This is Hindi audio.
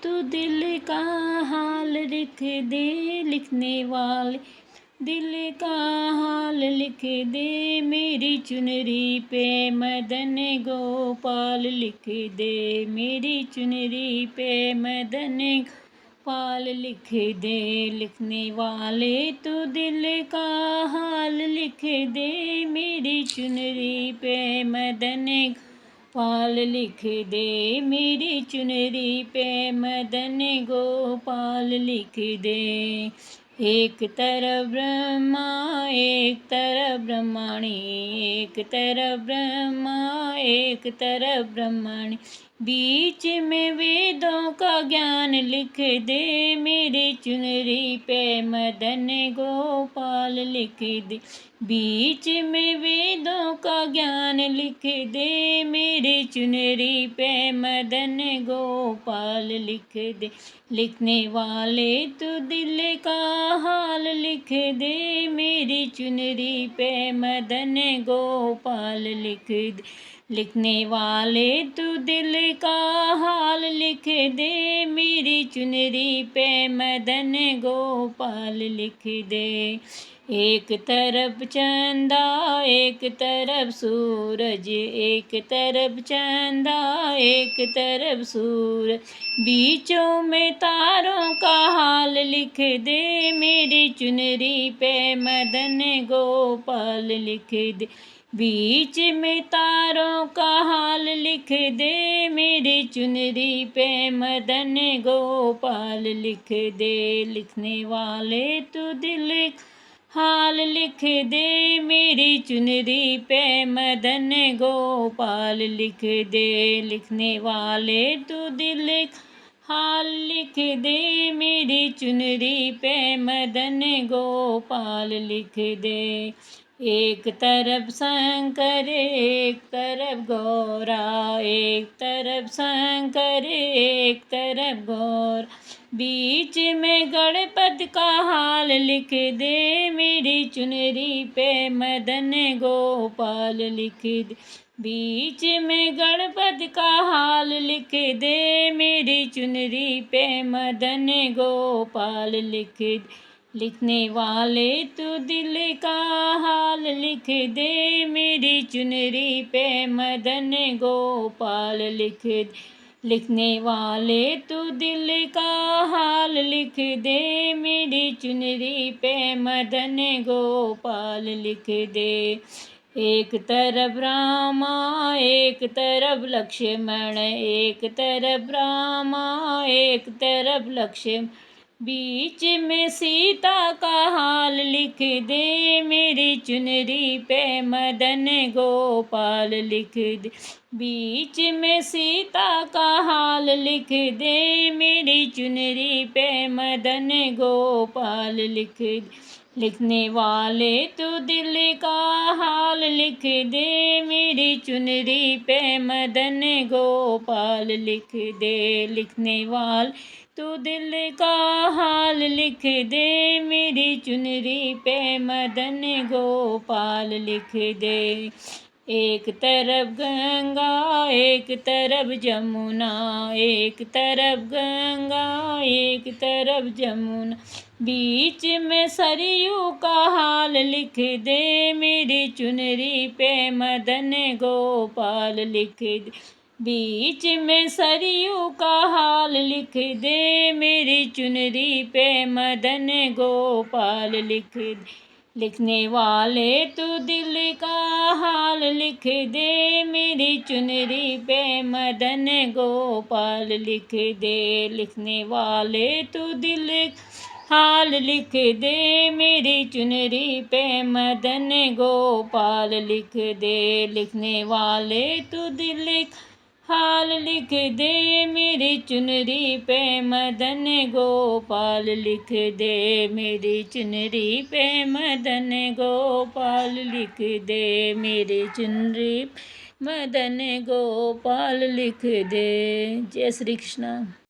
तू दिल का हाल लिख दे, लिखने वाले दिल का हाल लिख दे, मेरी चुनरी पे मदन गोपाल लिख दे, मेरी चुनरी पे मदन गोपाल लिख दे, लिखने वाले तू दिल का हाल लिख दे, मेरी चुनरी पे मदन गोपाल लिख दे, मेरी चुनरी पे मदन गोपाल लिख दे। एक तरफ ब्रह्मा एक तरफ ब्रह्मणी, एक तरफ ब्रह्मा एक तरफ ब्रह्मणी, बीच में वेदों का ज्ञान लिख दे, मेरी चुनरी पे मदन गोपाल लिख दे, बीच में वेदों का ज्ञान लिख दे, मेरी चुनरी पे मदन गोपाल लिख दे, लिखने वाले तू दिल का हाल लिख दे, मेरी चुनरी पे मदन गोपाल लिख दे, लिखने वाले तू दिल का हाल लिख दे, मेरी चुनरी पे मदन गोपाल लिख दे। एक तरफ चंदा एक तरफ सूरज, एक तरफ चंदा एक तरफ सूरज, बीचों में तारों का हाल लिख दे, मेरी चुनरी पे मदन गोपाल लिख दे, बीच में तारों का हाल लिख दे, मेरी चुनरी पे मदन गोपाल लिख दे, लिखने वाले तू दिल हाल लिख दे, मेरी चुनरी पे मदन गोपाल लिख दे, लिखने वाले तू दिल हाल लिख दे, मेरी चुनरी पे मदन गोपाल लिख दे। एक तरफ शंकर एक तरफ गौरा, एक तरफ शंकर एक तरफ गौरा, बीच में गणपत का हाल लिख दे, मेरी चुनरी पे मदन गोपाल लिख दे, बीच में गणपत का हाल लिख दे, मेरी चुनरी पे मदन गोपाल लिख दे, लिखने वाले तू दिल का हाल लिख दे, मेरी चुनरी पे मदन गोपाल लिख दे, लिखने वाले तू दिल का हाल लिख दे, मेरी चुनरी पे मदन गोपाल लिख दे। एक तरफ रामा एक तरफ लक्ष्मण, एक तरफ रामा एक तरफ लक्ष्मण, बीच में सीता का हाल लिख दे, मेरी चुनरी पे मदन गोपाल लिख दे, बीच में सीता का हाल लिख दे, मेरी चुनरी पे मदन गोपाल लिख दे, लिखने वाले तू दिल का हाल लिख दे, मेरी चुनरी पे मदन गोपाल लिख दे, लिखने वाले तू दिल का हाल लिख दे, मेरी चुनरी पे मदन गोपाल लिख दे। एक तरफ गंगा एक तरफ जमुना, एक तरफ गंगा एक तरफ जमुना, बीच में सरयू का हाल लिख दे, मेरी चुनरी पे मदन गोपाल लिख दे, बीच में सरयू का हाल लिख दे, मेरी चुनरी पे मदन गोपाल लिख दे, लिखने वाले तू दिल का हाल लिख दे, मेरी चुनरी पे मदन गोपाल लिख दे, लिखने वाले तू दिल हाल लिख दे, मेरी चुनरी पे मदन गोपाल लिख दे, लिखने वाले तू दिल हाल लिख दे, मेरी चुनरी पे मदन गोपाल लिख दे, मेरी चुनरी पे मदन गोपाल लिख दे, मेरी चुनरी मदन गोपाल लिख दे। जय श्री कृष्ण।